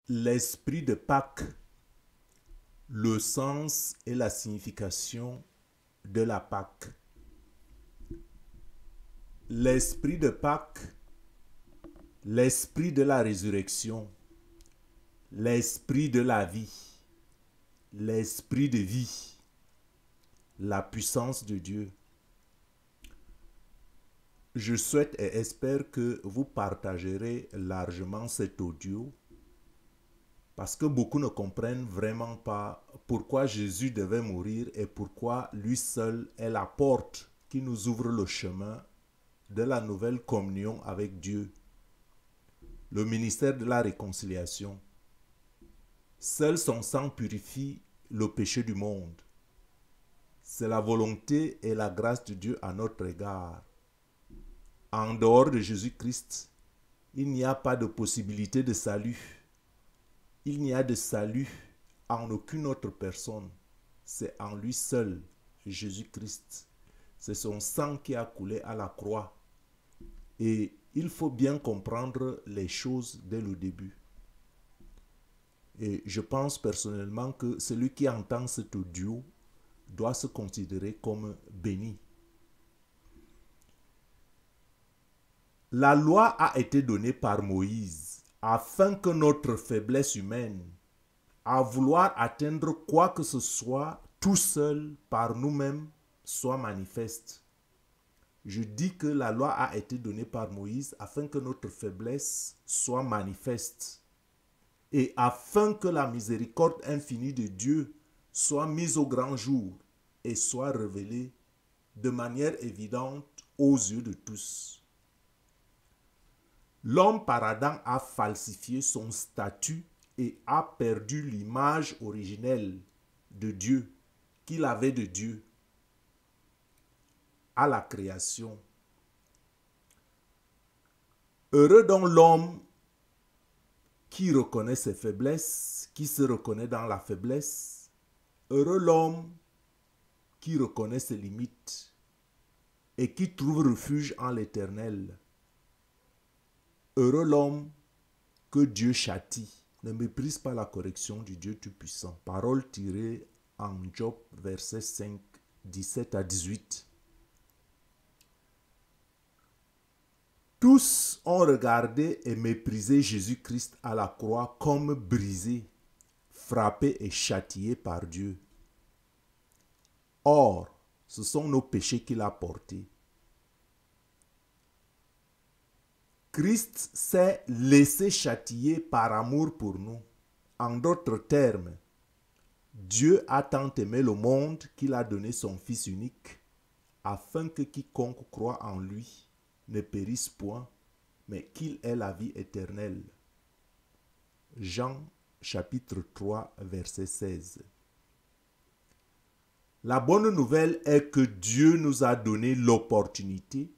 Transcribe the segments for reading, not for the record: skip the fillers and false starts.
L'esprit de Pâques, le sens et la signification de la Pâque. L'esprit de Pâques, l'esprit de la résurrection, l'esprit de la vie, l'esprit de vie, la puissance de Dieu. Je souhaite et espère que vous partagerez largement cet audio parce que beaucoup ne comprennent vraiment pas pourquoi Jésus devait mourir et pourquoi lui seul est la porte qui nous ouvre le chemin de la nouvelle communion avec Dieu, le ministère de la réconciliation. Seul son sang purifie le péché du monde. C'est la volonté et la grâce de Dieu à notre égard. En dehors de Jésus-Christ, il n'y a pas de possibilité de salut. Il n'y a de salut en aucune autre personne. C'est en lui seul, Jésus-Christ. C'est son sang qui a coulé à la croix. Et il faut bien comprendre les choses dès le début. Et je pense personnellement que celui qui entend cet audio doit se considérer comme béni. La loi a été donnée par Moïse afin que notre faiblesse humaine, à vouloir atteindre quoi que ce soit tout seul par nous-mêmes, soit manifeste. Je dis que la loi a été donnée par Moïse afin que notre faiblesse soit manifeste et afin que la miséricorde infinie de Dieu soit mise au grand jour et soit révélée de manière évidente aux yeux de tous. L'homme par Adam a falsifié son statut et a perdu l'image originelle de Dieu qu'il avait de Dieu à la création. Heureux donc l'homme qui reconnaît ses faiblesses, qui se reconnaît dans la faiblesse. Heureux l'homme qui reconnaît ses limites et qui trouve refuge en l'Éternel. Heureux l'homme que Dieu châtie. Ne méprise pas la correction du Dieu Tout-Puissant. Parole tirée en Job, verset 5, 17 à 18. Tous ont regardé et méprisé Jésus-Christ à la croix comme brisé, frappé et châtié par Dieu. Or, ce sont nos péchés qu'il a portés. Christ s'est laissé châtier par amour pour nous. En d'autres termes, Dieu a tant aimé le monde qu'il a donné son Fils unique, afin que quiconque croit en lui ne périsse point, mais qu'il ait la vie éternelle. Jean chapitre 3, verset 16. La bonne nouvelle est que Dieu nous a donné l'opportunité.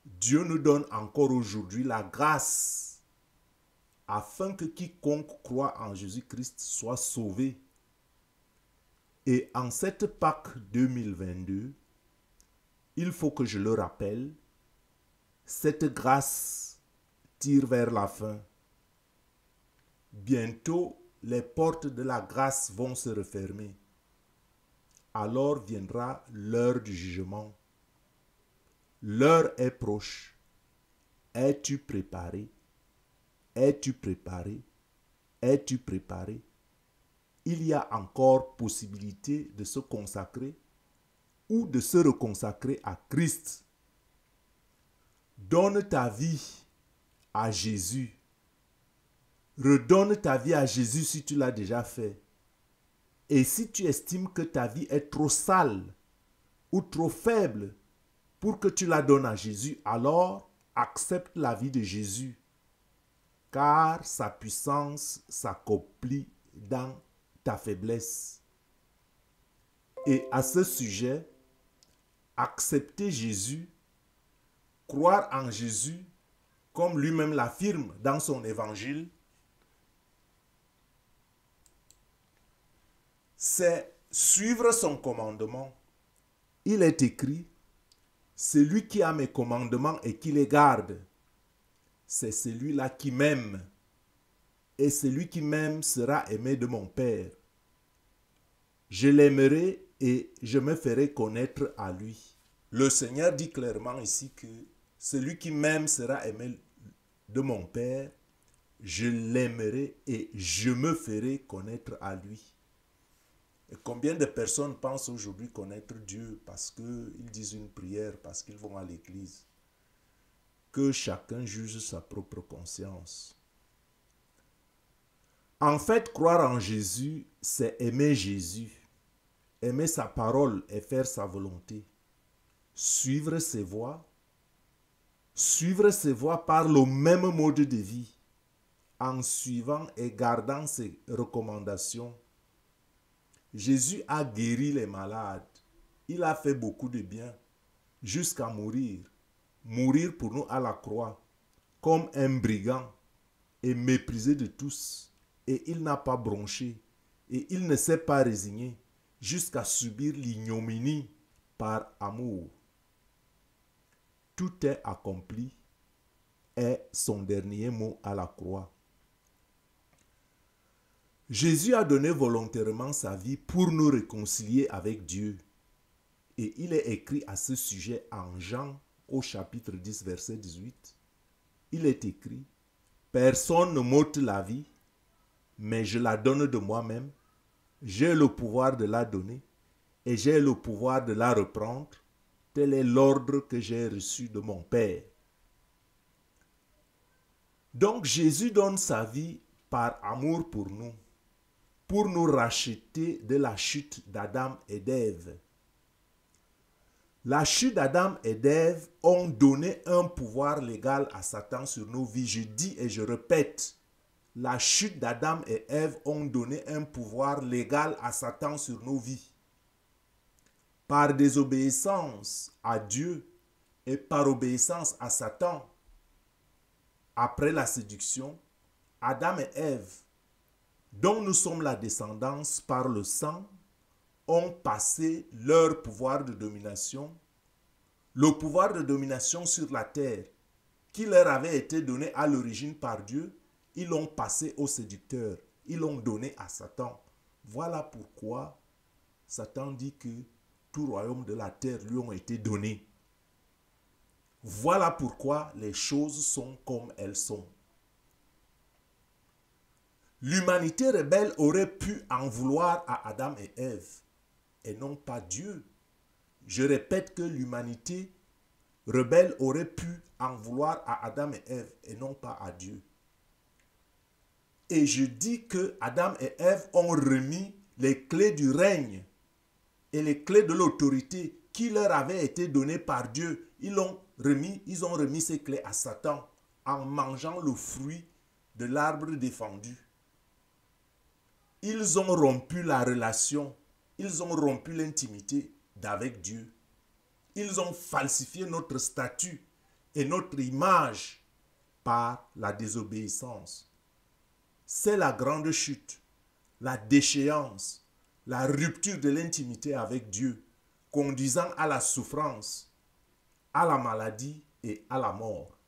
Dieu nous donne encore aujourd'hui la grâce afin que quiconque croit en Jésus-Christ soit sauvé. Et en cette Pâque 2022, il faut que je le rappelle, cette grâce tire vers la fin. Bientôt, les portes de la grâce vont se refermer. Alors viendra l'heure du jugement. L'heure est proche. Es-tu préparé? Es-tu préparé? Es-tu préparé? Il y a encore possibilité de se consacrer ou de se reconsacrer à Christ. Donne ta vie à Jésus. Redonne ta vie à Jésus si tu l'as déjà fait. Et si tu estimes que ta vie est trop sale ou trop faible pour que tu la donnes à Jésus, alors accepte la vie de Jésus, car sa puissance s'accomplit dans ta faiblesse. Et à ce sujet, accepter Jésus, croire en Jésus, comme lui-même l'affirme dans son évangile, c'est suivre son commandement. Il est écrit, celui qui a mes commandements et qui les garde, c'est celui-là qui m'aime. et celui qui m'aime sera aimé de mon Père. Je l'aimerai et je me ferai connaître à lui. Le Seigneur dit clairement ici que celui qui m'aime sera aimé de mon Père. Je l'aimerai et je me ferai connaître à lui. Et combien de personnes pensent aujourd'hui connaître Dieu parce qu'ils disent une prière, parce qu'ils vont à l'église? Que chacun juge sa propre conscience. En fait, croire en Jésus, c'est aimer Jésus, aimer sa parole et faire sa volonté. Suivre ses voies par le même mode de vie, en suivant et gardant ses recommandations. Jésus a guéri les malades. Il a fait beaucoup de bien jusqu'à mourir. Mourir pour nous à la croix comme un brigand et méprisé de tous. Et il n'a pas bronché et il ne s'est pas résigné jusqu'à subir l'ignominie par amour. Tout est accompli est son dernier mot à la croix. Jésus a donné volontairement sa vie pour nous réconcilier avec Dieu. Et il est écrit à ce sujet en Jean au chapitre 10, verset 18. Il est écrit, « Personne ne m'ôte la vie, mais je la donne de moi-même. J'ai le pouvoir de la donner et j'ai le pouvoir de la reprendre. Tel est l'ordre que j'ai reçu de mon Père. » Donc Jésus donne sa vie par amour pour nous racheter de la chute d'Adam et d'Ève. La chute d'Adam et d'Ève ont donné un pouvoir légal à Satan sur nos vies. Je dis et je répète, la chute d'Adam et Ève ont donné un pouvoir légal à Satan sur nos vies. Par désobéissance à Dieu et par obéissance à Satan, après la séduction, Adam et Ève, dont nous sommes la descendance par le sang, ont passé leur pouvoir de domination, le pouvoir de domination sur la terre qui leur avait été donné à l'origine par Dieu, ils l'ont passé au séducteur, ils l'ont donné à Satan. Voilà pourquoi Satan dit que tout royaume de la terre lui ont été donnés. Voilà pourquoi les choses sont comme elles sont. L'humanité rebelle aurait pu en vouloir à Adam et Ève, et non pas Dieu. Je répète que l'humanité rebelle aurait pu en vouloir à Adam et Ève, et non pas à Dieu. Et je dis que Adam et Ève ont remis les clés du règne et les clés de l'autorité qui leur avaient été données par Dieu. Ils ont remis ces clés à Satan en mangeant le fruit de l'arbre défendu. Ils ont rompu la relation, ils ont rompu l'intimité d'avec Dieu. Ils ont falsifié notre statut et notre image par la désobéissance. C'est la grande chute, la déchéance, la rupture de l'intimité avec Dieu, conduisant à la souffrance, à la maladie et à la mort.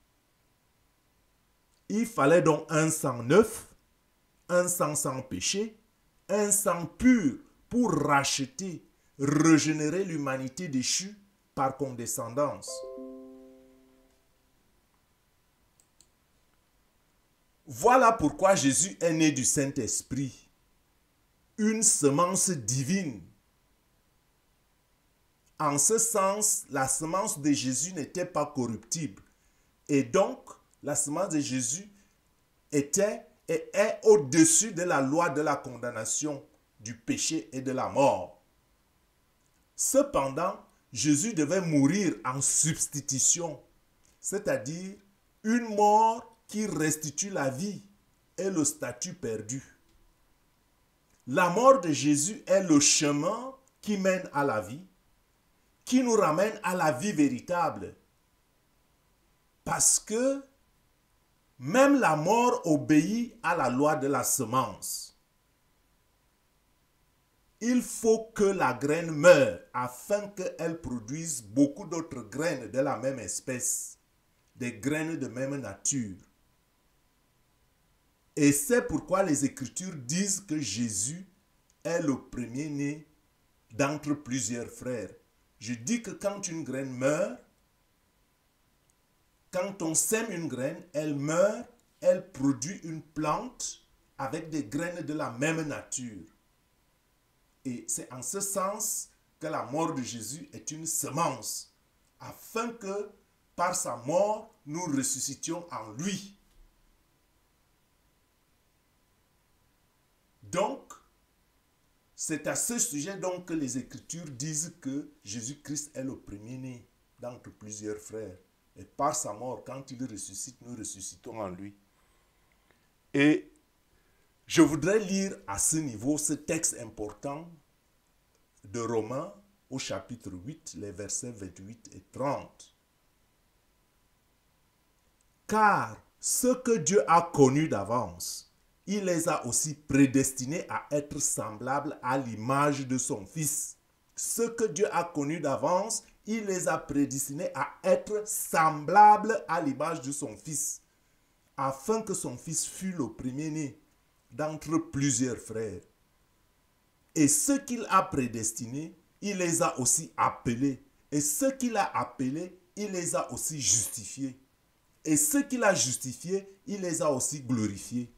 Il fallait donc un sang neuf, un sang sans péché, un sang pur pour racheter, régénérer l'humanité déchue par condescendance. Voilà pourquoi Jésus est né du Saint-Esprit, une semence divine. En ce sens, la semence de Jésus n'était pas corruptible. Et donc, la semence de Jésus était et est au-dessus de la loi de la condamnation, du péché et de la mort. Cependant, Jésus devait mourir en substitution, c'est-à-dire une mort qui restitue la vie et le statut perdu. La mort de Jésus est le chemin qui mène à la vie, qui nous ramène à la vie véritable. Parce que même la mort obéit à la loi de la semence. Il faut que la graine meure afin qu'elle produise beaucoup d'autres graines de la même espèce, des graines de même nature. Et c'est pourquoi les Écritures disent que Jésus est le premier-né d'entre plusieurs frères. Je dis que quand une graine meurt, quand on sème une graine, elle meurt, elle produit une plante avec des graines de la même nature. Et c'est en ce sens que la mort de Jésus est une semence, afin que par sa mort, nous ressuscitions en lui. Donc, c'est à ce sujet donc que les Écritures disent que Jésus-Christ est le premier-né d'entre plusieurs frères. Et par sa mort, quand il ressuscite, nous ressuscitons en lui. Et je voudrais lire à ce niveau ce texte important de Romains au chapitre 8, les versets 28 et 30. Car ce que Dieu a connu d'avance, il les a aussi prédestinés à être semblables à l'image de son Fils. Ce que Dieu a connu d'avance, il les a prédestinés à être semblables à l'image de son Fils, afin que son Fils fût le premier-né d'entre plusieurs frères. Et ceux qu'il a prédestinés, il les a aussi appelés. Et ceux qu'il a appelés, il les a aussi justifiés. Et ceux qu'il a justifiés, il les a aussi glorifiés.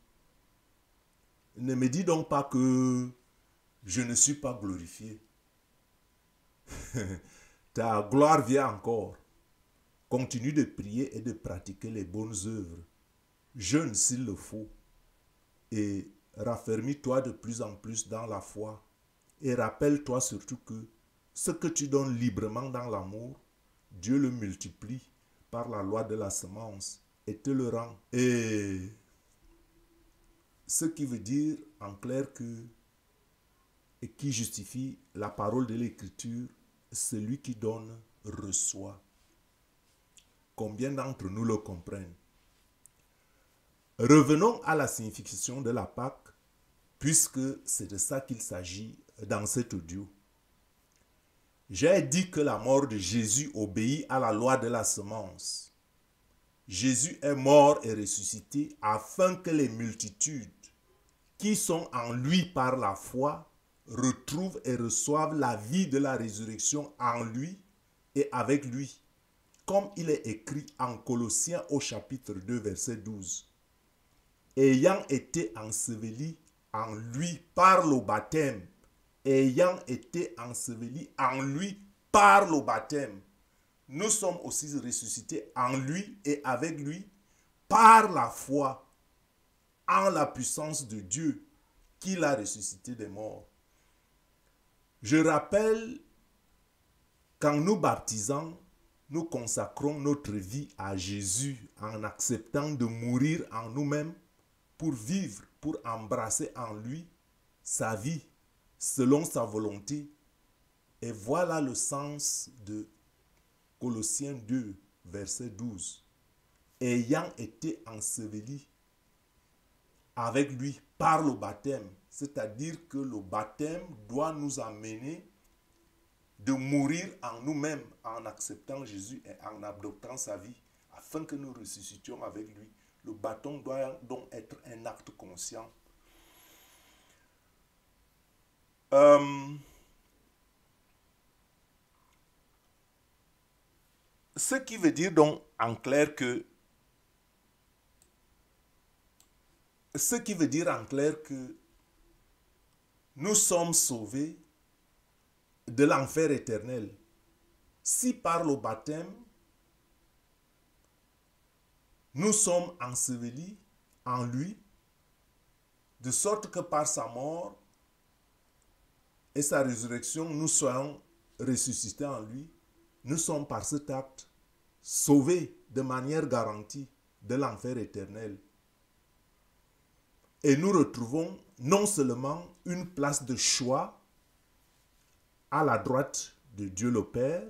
Ne me dis donc pas que je ne suis pas glorifié. Ta gloire vient encore. Continue de prier et de pratiquer les bonnes œuvres. Jeûne s'il le faut. Et raffermis-toi de plus en plus dans la foi. Et rappelle-toi surtout que ce que tu donnes librement dans l'amour, Dieu le multiplie par la loi de la semence et te le rend. Et ce qui veut dire en clair que, et qui justifie la parole de l'Écriture, celui qui donne reçoit. Combien d'entre nous le comprennent? Revenons à la signification de la Pâque, puisque c'est de ça qu'il s'agit dans cet audio. J'ai dit que la mort de Jésus obéit à la loi de la semence. Jésus est mort et ressuscité afin que les multitudes qui sont en lui par la foi retrouvent et reçoivent la vie de la résurrection en lui et avec lui, comme il est écrit en Colossiens au chapitre 2, verset 12. Ayant été ensevelis en lui par le baptême, ayant été ensevelis en lui par le baptême, nous sommes aussi ressuscités en lui et avec lui par la foi en la puissance de Dieu qui l'a ressuscité des morts. Je rappelle qu'en nous baptisant, nous consacrons notre vie à Jésus en acceptant de mourir en nous-mêmes pour vivre, pour embrasser en lui sa vie selon sa volonté. Et voilà le sens de Colossiens 2, verset 12. Ayant été ensevelis avec lui par le baptême, c'est-à-dire que le baptême doit nous amener de mourir en nous-mêmes en acceptant Jésus et en adoptant sa vie afin que nous ressuscitions avec lui. Le baptême doit donc être un acte conscient. Ce qui veut dire donc en clair que nous sommes sauvés de l'enfer éternel. Si par le baptême, nous sommes ensevelis en lui, de sorte que par sa mort et sa résurrection, nous soyons ressuscités en lui, nous sommes par cet acte sauvés de manière garantie de l'enfer éternel. Et nous retrouvons non seulement une place de choix à la droite de Dieu le Père,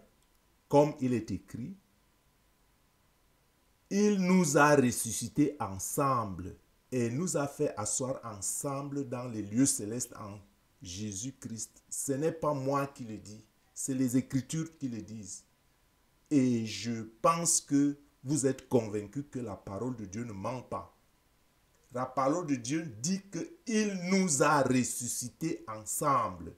comme il est écrit, il nous a ressuscités ensemble et nous a fait asseoir ensemble dans les lieux célestes en Jésus-Christ. Ce n'est pas moi qui le dis, c'est les Écritures qui le disent. Et je pense que vous êtes convaincus que la parole de Dieu ne ment pas. La parole de Dieu dit qu'il nous a ressuscités ensemble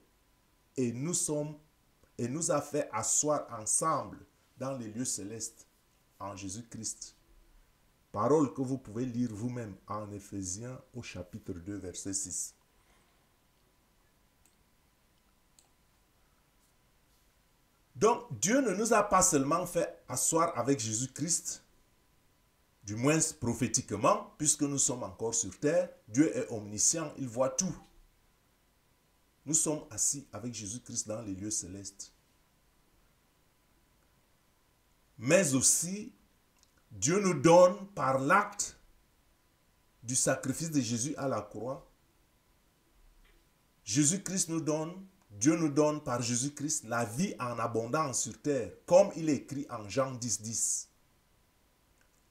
et nous a fait asseoir ensemble dans les lieux célestes en Jésus-Christ. Parole que vous pouvez lire vous-même en Éphésiens au chapitre 2, verset 6. Donc, Dieu ne nous a pas seulement fait asseoir avec Jésus-Christ, du moins prophétiquement, puisque nous sommes encore sur terre. Dieu est omniscient, il voit tout. Nous sommes assis avec Jésus-Christ dans les lieux célestes. Mais aussi, Dieu nous donne par l'acte du sacrifice de Jésus à la croix. Jésus-Christ nous donne, Dieu nous donne par Jésus-Christ la vie en abondance sur terre, comme il est écrit en Jean 10, 10.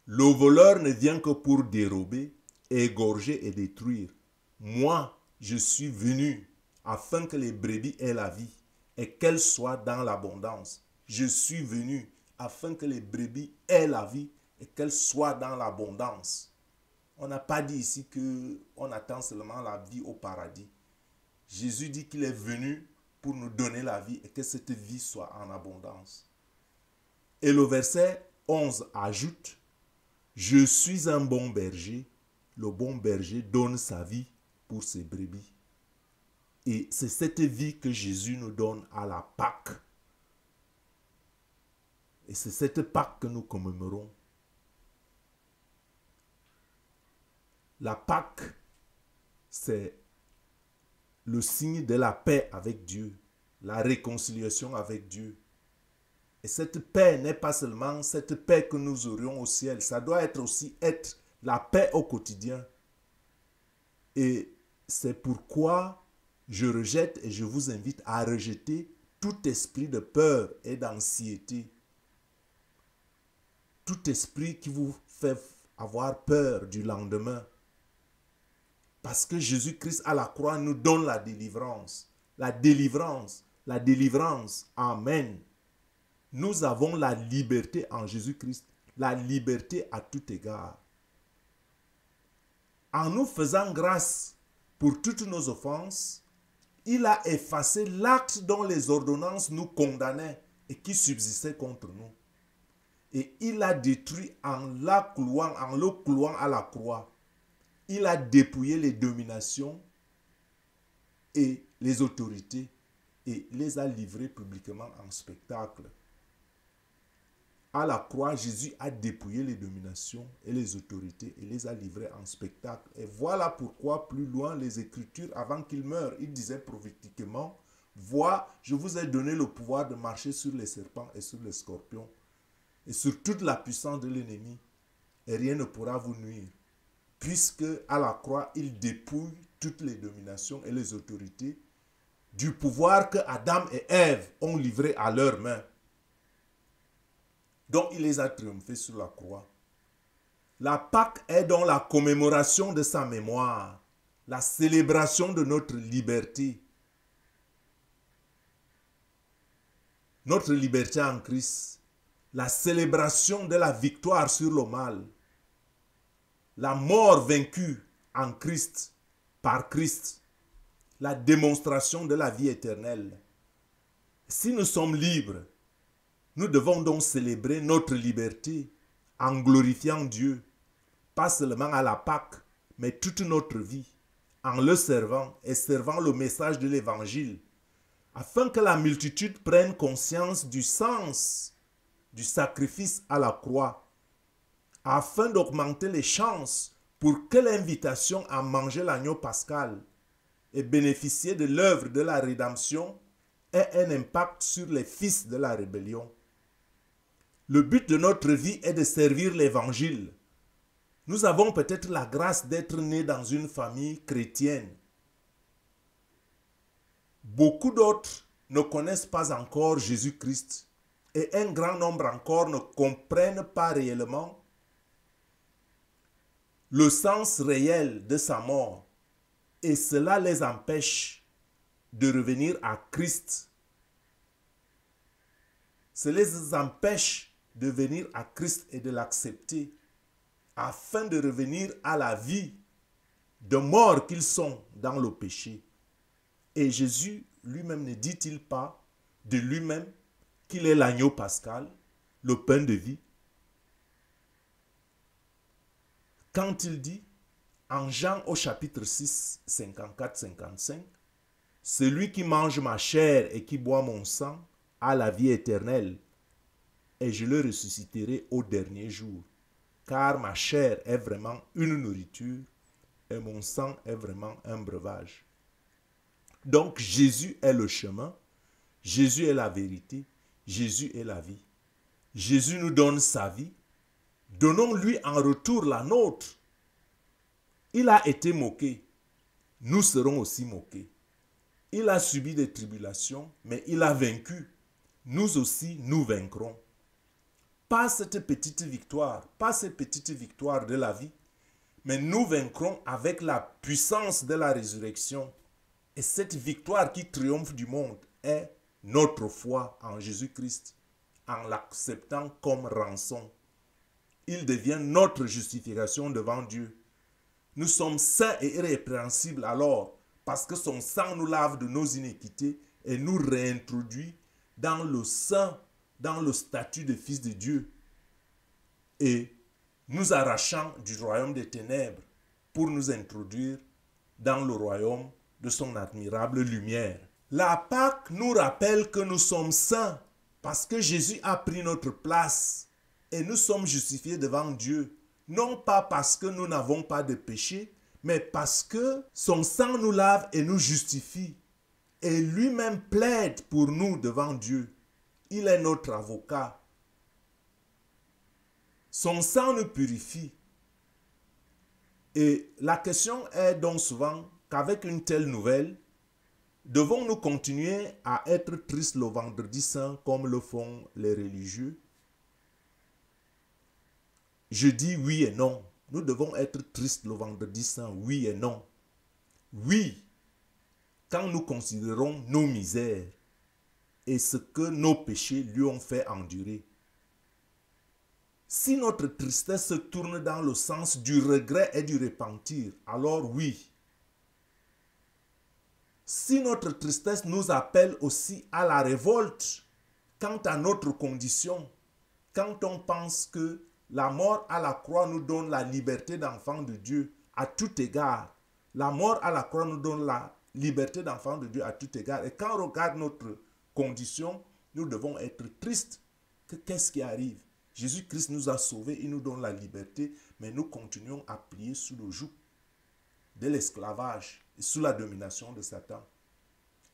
Le voleur ne vient que pour dérober, égorger et détruire. Moi, je suis venu afin que les brebis aient la vie et qu'elles soient dans l'abondance. Je suis venu afin que les brebis aient la vie et qu'elles soient dans l'abondance. On n'a pas dit ici qu'on attend seulement la vie au paradis. Jésus dit qu'il est venu pour nous donner la vie et que cette vie soit en abondance. Et le verset 11 ajoute: je suis un bon berger, le bon berger donne sa vie pour ses brebis. Et c'est cette vie que Jésus nous donne à la Pâque. Et c'est cette Pâque que nous commémorons. La Pâque, c'est le signe de la paix avec Dieu, la réconciliation avec Dieu. Et cette paix n'est pas seulement cette paix que nous aurions au ciel, ça doit être aussi la paix au quotidien. Et c'est pourquoi je rejette et je vous invite à rejeter tout esprit de peur et d'anxiété. Tout esprit qui vous fait avoir peur du lendemain. Parce que Jésus-Christ à la croix nous donne la délivrance. La délivrance, la délivrance. Amen. Nous avons la liberté en Jésus-Christ. La liberté à tout égard. En nous faisant grâce pour toutes nos offenses, il a effacé l'acte dont les ordonnances nous condamnaient et qui subsistait contre nous. Et il a détruit en le clouant à la croix. Il a dépouillé les dominations et les autorités et les a livrées publiquement en spectacle. À la croix, Jésus a dépouillé les dominations et les autorités et les a livrées en spectacle. Et voilà pourquoi, plus loin, les Écritures, avant qu'il meure, il disait prophétiquement: vois, je vous ai donné le pouvoir de marcher sur les serpents et sur les scorpions et sur toute la puissance de l'ennemi, et rien ne pourra vous nuire. Puisque à la croix, il dépouille toutes les dominations et les autorités du pouvoir que Adam et Ève ont livré à leurs mains. Donc il les a triomphés sur la croix. La Pâque est donc la commémoration de sa mémoire, la célébration de notre liberté. Notre liberté en Christ, la célébration de la victoire sur le mal, la mort vaincue en Christ, par Christ, la démonstration de la vie éternelle. Si nous sommes libres, nous devons donc célébrer notre liberté en glorifiant Dieu, pas seulement à la Pâque, mais toute notre vie, en le servant et servant le message de l'Évangile, afin que la multitude prenne conscience du sens du sacrifice à la croix, afin d'augmenter les chances pour que l'invitation à manger l'agneau pascal et bénéficier de l'œuvre de la rédemption ait un impact sur les fils de la rébellion. Le but de notre vie est de servir l'Évangile. Nous avons peut-être la grâce d'être nés dans une famille chrétienne. Beaucoup d'autres ne connaissent pas encore Jésus-Christ et un grand nombre encore ne comprennent pas réellement le sens réel de sa mort, et cela les empêche de revenir à Christ. Cela les empêche de venir à Christ et de l'accepter afin de revenir à la vie de mort qu'ils sont dans le péché. Et Jésus lui-même ne dit-il pas de lui-même qu'il est l'agneau pascal, le pain de vie? Quand il dit, en Jean au chapitre 6, 54-55, « Celui qui mange ma chair et qui boit mon sang a la vie éternelle, et je le ressusciterai au dernier jour. Car ma chair est vraiment une nourriture, et mon sang est vraiment un breuvage. » Donc Jésus est le chemin, Jésus est la vérité, Jésus est la vie. Jésus nous donne sa vie, donnons-lui en retour la nôtre. Il a été moqué, nous serons aussi moqués. Il a subi des tribulations, mais il a vaincu. Nous aussi, nous vaincrons. Pas cette petite victoire, pas cette petite victoire de la vie, mais nous vaincrons avec la puissance de la résurrection. Et cette victoire qui triomphe du monde est notre foi en Jésus-Christ, en l'acceptant comme rançon. Il devient notre justification devant Dieu. Nous sommes saints et irrépréhensibles alors, parce que son sang nous lave de nos iniquités et nous réintroduit dans le saint, dans le statut de fils de Dieu. Et nous arrachant du royaume des ténèbres pour nous introduire dans le royaume de son admirable lumière. La Pâque nous rappelle que nous sommes saints parce que Jésus a pris notre place et nous sommes justifiés devant Dieu. Non pas parce que nous n'avons pas de péché, mais parce que son sang nous lave et nous justifie. Et lui-même plaide pour nous devant Dieu. Il est notre avocat. Son sang nous purifie. Et la question est donc souvent qu'avec une telle nouvelle, devons-nous continuer à être tristes le vendredi saint comme le font les religieux? Je dis oui et non. Nous devons être tristes le vendredi saint, oui et non. Oui, quand nous considérons nos misères et ce que nos péchés lui ont fait endurer. Si notre tristesse se tourne dans le sens du regret et du repentir, alors oui. Si notre tristesse nous appelle aussi à la révolte quant à notre condition, quand on pense que la mort à la croix nous donne la liberté d'enfant de Dieu à tout égard, la mort à la croix nous donne la liberté d'enfant de Dieu à tout égard, et quand on regarde notre condition, nous devons être tristes. Qu'est-ce qui arrive? Jésus-Christ nous a sauvés, il nous donne la liberté, mais nous continuons à plier sous le joug de l'esclavage et sous la domination de Satan.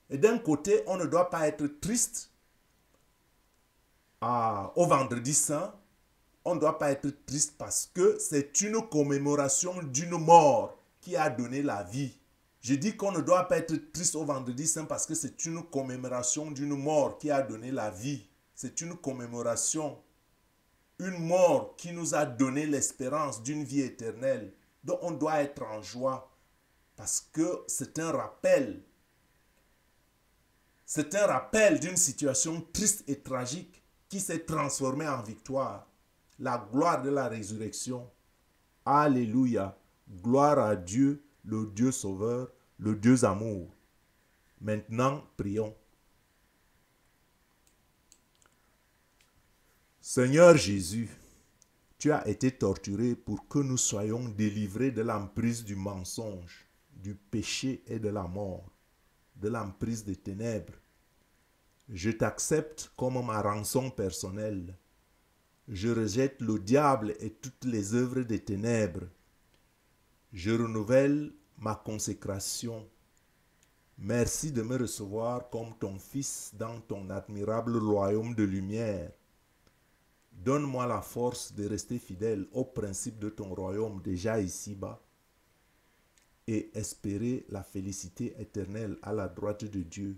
Et d'un côté, on ne doit pas être triste au vendredi saint. On ne doit pas être triste parce que c'est une commémoration d'une mort qui a donné la vie. Je dis qu'on ne doit pas être triste au vendredi saint parce que c'est une commémoration d'une mort qui a donné la vie. C'est une commémoration, une mort qui nous a donné l'espérance d'une vie éternelle. Donc on doit être en joie parce que c'est un rappel. C'est un rappel d'une situation triste et tragique qui s'est transformée en victoire. La gloire de la résurrection. Alléluia. Gloire à Dieu, le Dieu sauveur, le Dieu amour. Maintenant, prions. Seigneur Jésus, tu as été torturé pour que nous soyons délivrés de l'emprise du mensonge, du péché et de la mort, de l'emprise des ténèbres. Je t'accepte comme ma rançon personnelle. Je rejette le diable et toutes les œuvres des ténèbres. Je renouvelle ma consécration. Merci de me recevoir comme ton fils dans ton admirable royaume de lumière. Donne-moi la force de rester fidèle aux principes de ton royaume déjà ici-bas et espérer la félicité éternelle à la droite de Dieu.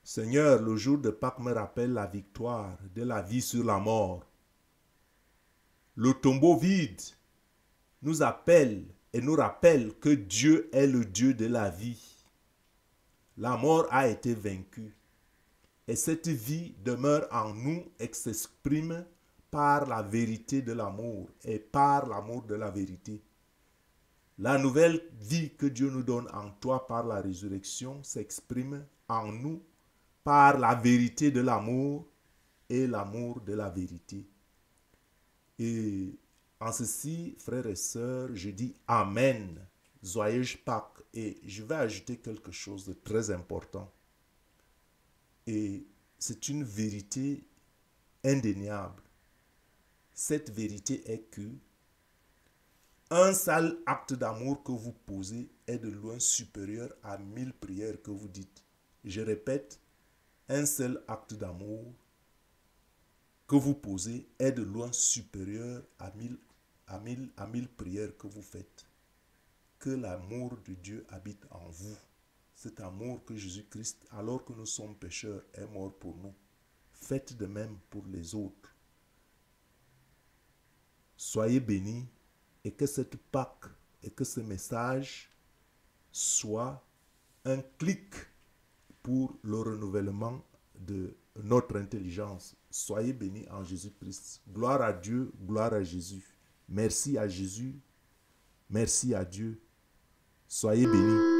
Seigneur, le jour de Pâques me rappelle la victoire de la vie sur la mort. Le tombeau vide nous appelle et nous rappelle que Dieu est le Dieu de la vie. La mort a été vaincue. Et cette vie demeure en nous et s'exprime par la vérité de l'amour et par l'amour de la vérité. La nouvelle vie que Dieu nous donne en toi par la résurrection s'exprime en nous par la vérité de l'amour et l'amour de la vérité. Et en ceci, frères et sœurs, je dis Amen, joyeuse Pâques. Et je vais ajouter quelque chose de très important. Et c'est une vérité indéniable. Cette vérité est que un seul acte d'amour que vous posez est de loin supérieur à 1000 prières que vous dites. Je répète, un seul acte d'amour que vous posez est de loin supérieur à 1000 prières que vous faites. Que l'amour de Dieu habite en vous. Cet amour que Jésus-Christ, alors que nous sommes pécheurs, est mort pour nous. Faites de même pour les autres. Soyez bénis et que cette Pâque et que ce message soit un clic pour le renouvellement de notre intelligence. Soyez bénis en Jésus-Christ. Gloire à Dieu, gloire à Jésus. Merci à Jésus, merci à Dieu. Soyez bénis.